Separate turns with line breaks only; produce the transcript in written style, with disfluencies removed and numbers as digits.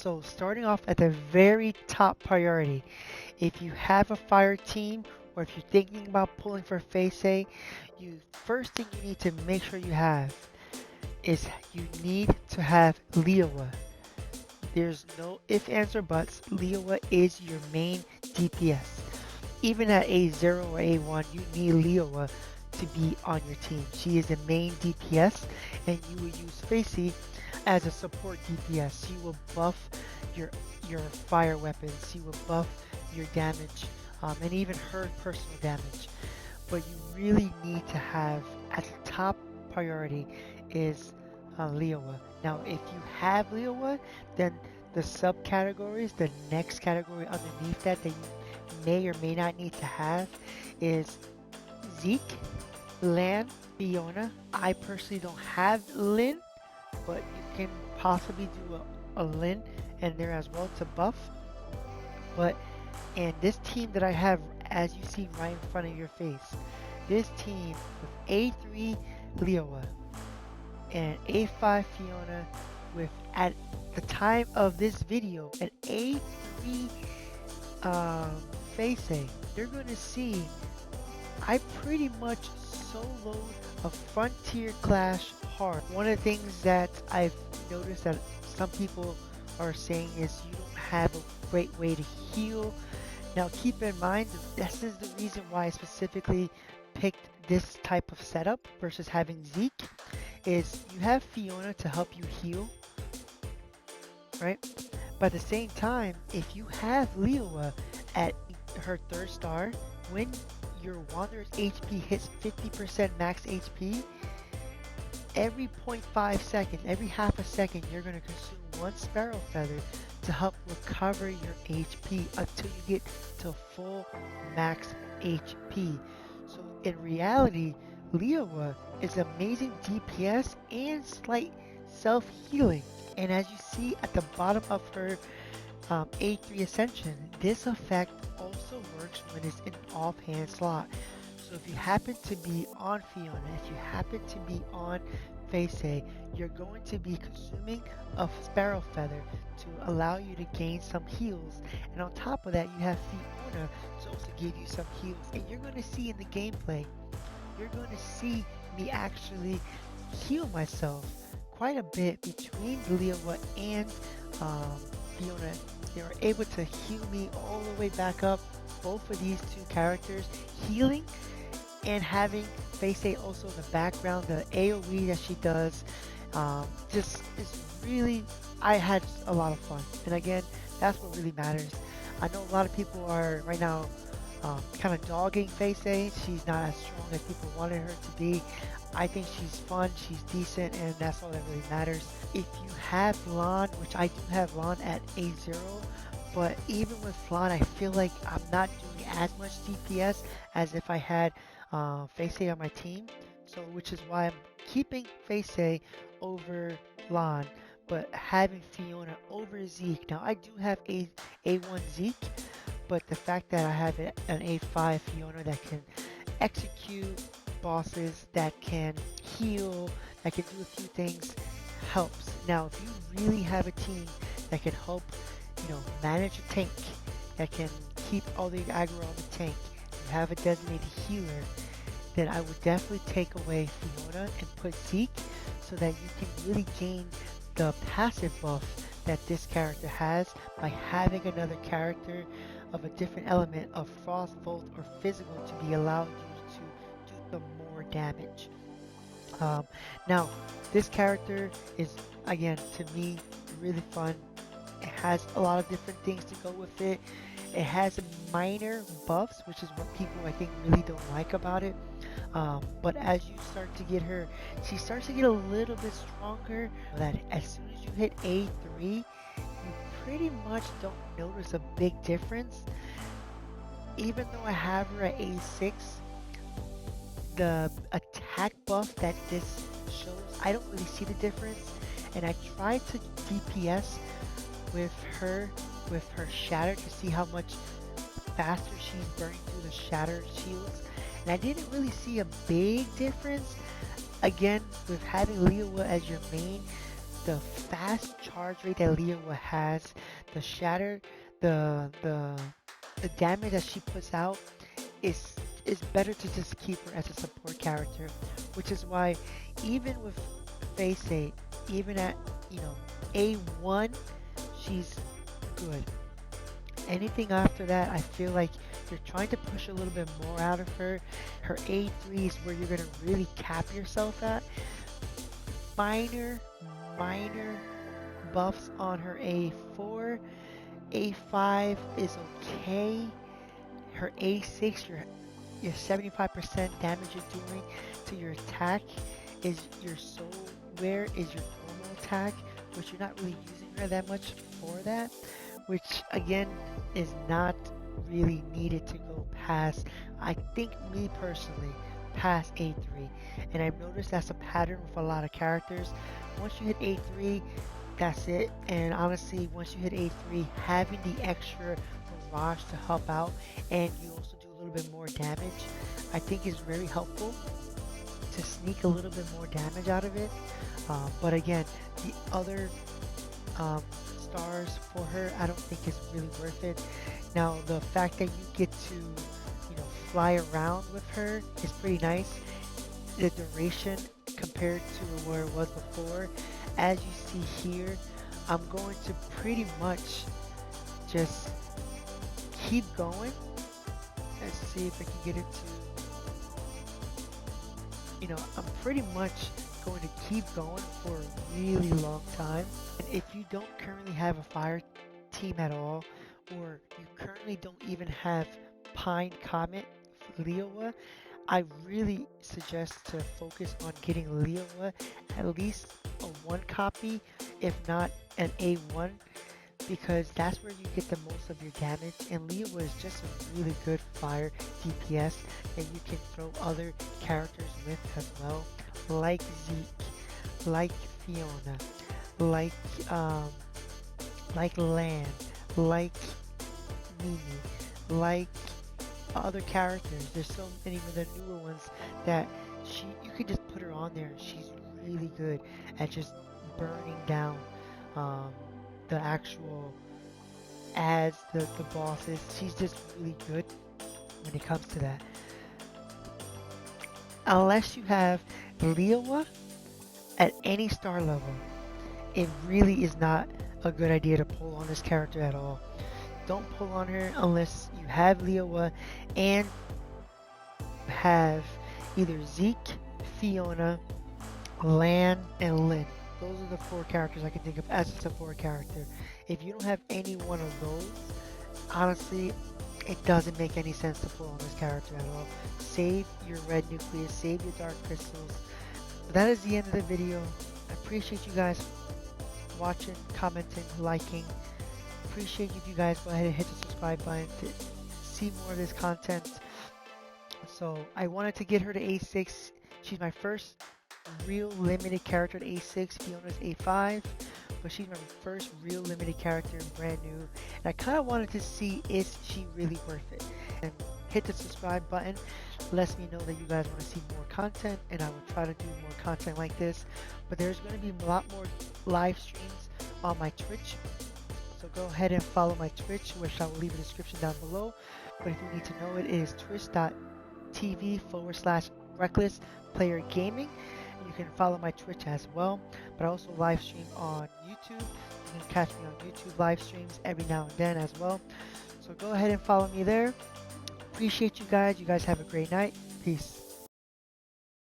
So starting off at the very top priority, if you have a fire team or if you're thinking about pulling for Face A, you first thing you need to make sure you have is you need to have Leowa. There's no if, ands, or buts. Leowa is your main DPS. Even at A0 or A1, you need Leowa to be on your team. She is the main DPS, and you will use Facey as a support DPS. She will buff your fire weapons. She will buff your damage, and even her personal damage. But you really need to have at the top priority is Leowa. Now, if you have Leowa, then the subcategories, the next category underneath that you may or may not need to have is Zeke, Lan, Fiona. I personally don't have Lynn, but you can possibly do a Lynn in there as well to buff. But and this team that I have, as you see right in front of your face, this team with A3 Leowa and A5 Fiona with, at the time of this video, an A3 um, Facing, you're going to see I pretty much soloed a Frontier Clash hard. One of the things that I've noticed that some people are saying is you don't have a great way to heal. Now keep in mind, this is the reason why I specifically picked this type of setup versus having Zeke, is you have Fiona to help you heal, right? But at the same time, if you have Leowa at her third star, when your Wanderer's HP hits 50% max HP, every 0.5 seconds, every half a second, you're going to consume one Sparrow Feather to help recover your HP until you get to full max HP. So in reality, Leowa is amazing DPS and slight self-healing. And as you see at the bottom of her A3 Ascension, this effect also works when it's in offhand slot. So if you happen to be on Fiona, if you happen to be on Face, you're going to be consuming a Sparrow Feather to allow you to gain some heals. And on top of that, you have Fiona to also give you some heals. And you're going to see in the gameplay, you're going to see me actually heal myself quite a bit between Leowa and Fiona. They were able to heal me all the way back up, both of these two characters, healing and having Face also in the background, the AoE that she does, just is really, I had a lot of fun. And again, that's what really matters. I know a lot of people are right now kind of dogging Face. She's not as strong as people wanted her to be. I think she's fun, she's decent, and that's all that really matters. If you have Lan, which I do have Lan at A0, but even with Lan, I feel like I'm not doing as much DPS as if I had Face on my team. So, which is why I'm keeping Face over Lan, but having Fiona over Zeke. Now, I do have A1 Zeke, but the fact that I have an A5 Fiona that can execute bosses, that can heal, that can do a few things, helps. Now, if you really have a team that can help, manage a tank, that can keep all the aggro on the tank, you have a designated healer, then I would definitely take away Fiona and put Zeke so that you can really gain the passive buff that this character has by having another character of a different element of Frost, Volt, or Physical to be allowed you to do some more damage. Now, this character is, again, to me, really fun. It has a lot of different things to go with it. It has minor buffs, which is what people, I think, really don't like about it. But as you start to get her, she starts to get a little bit stronger. That as soon as you hit A3, you pretty much don't notice a big difference. Even though I have her at A6, the attack buff that this shows, I don't really see the difference. And I tried to DPS with her shatter to see how much faster she's burning through the shatter shields, and I didn't really see a big difference. Again, with having Leowa as your main, the fast charge rate that Leowa has, the shatter, the damage that she puts out is better to just keep her as a support character, which is why even with Phase 8, even at A1, she's good. Anything after that, I feel like you're trying to push a little bit more out of her. Her A3 is where you're gonna really cap yourself at. Minor, minor buffs on her A4. A5 is okay. Her A6, your 75% damage you're doing to your attack is your soul wear is your normal attack, which you're not really using her that much for that, which again is not really needed to go past, I think me personally, past A3. And I've noticed that's a pattern with a lot of characters. Once you hit A3, that's it. And honestly, once you hit A3, having the extra barrage to help out, and you also do a little bit more damage, I think is very helpful to sneak a little bit more damage out of it. But again, the other stars for her, I don't think is really worth it. Now, the fact that you get to, fly around with her is pretty nice. The duration compared to where it was before, as you see here, I'm going to pretty much just keep going. Let's see if I can get it to, I'm pretty much going to keep going for a really long time. And if you don't currently have a fire team at all, or you currently don't even have Pine Comet Leowa, I really suggest to focus on getting Leowa at least a 1 copy, if not an A1, because that's where you get the most of your damage. And Leowa is just a really good fire DPS that you can throw other characters with as well, like Zeke, like Fiona, like Lan, like Mimi, like other characters. There's so many of the newer ones that you can just put her on there. She's really good at just burning down the actual ads, the bosses. She's just really good when it comes to that. Unless you have Leowa at any star level, it really is not a good idea to pull on this character at all. Don't pull on her unless you have Leowa and have either Zeke, Fiona, Lan, and Lyn. Those are the 4 characters I can think of as a support character. If you don't have any one of those, honestly, it doesn't make any sense to pull on this character at all. Save your red nucleus, save your dark crystals. But that is the end of the video. I appreciate you guys watching, commenting, liking. Appreciate if you guys go ahead and hit the subscribe button to see more of this content. So I wanted to get her to A6. She's my first real limited character at A6. Fiona's A5, but she's my first real limited character and brand new. And I kind of wanted to see, is she really worth it? And hit the subscribe button lets me know that you guys want to see more content, and I will try to do more content like this. But there's going to be a lot more live streams on my Twitch. So go ahead and follow my Twitch, which I will leave a description down below. But if you need to know it, it is twitch.tv/RecklessPlayerGaming. You can follow my Twitch as well. But I also live stream on YouTube. You can catch me on YouTube live streams every now and then as well. So go ahead and follow me there. Appreciate you guys. You guys have a great night. Peace.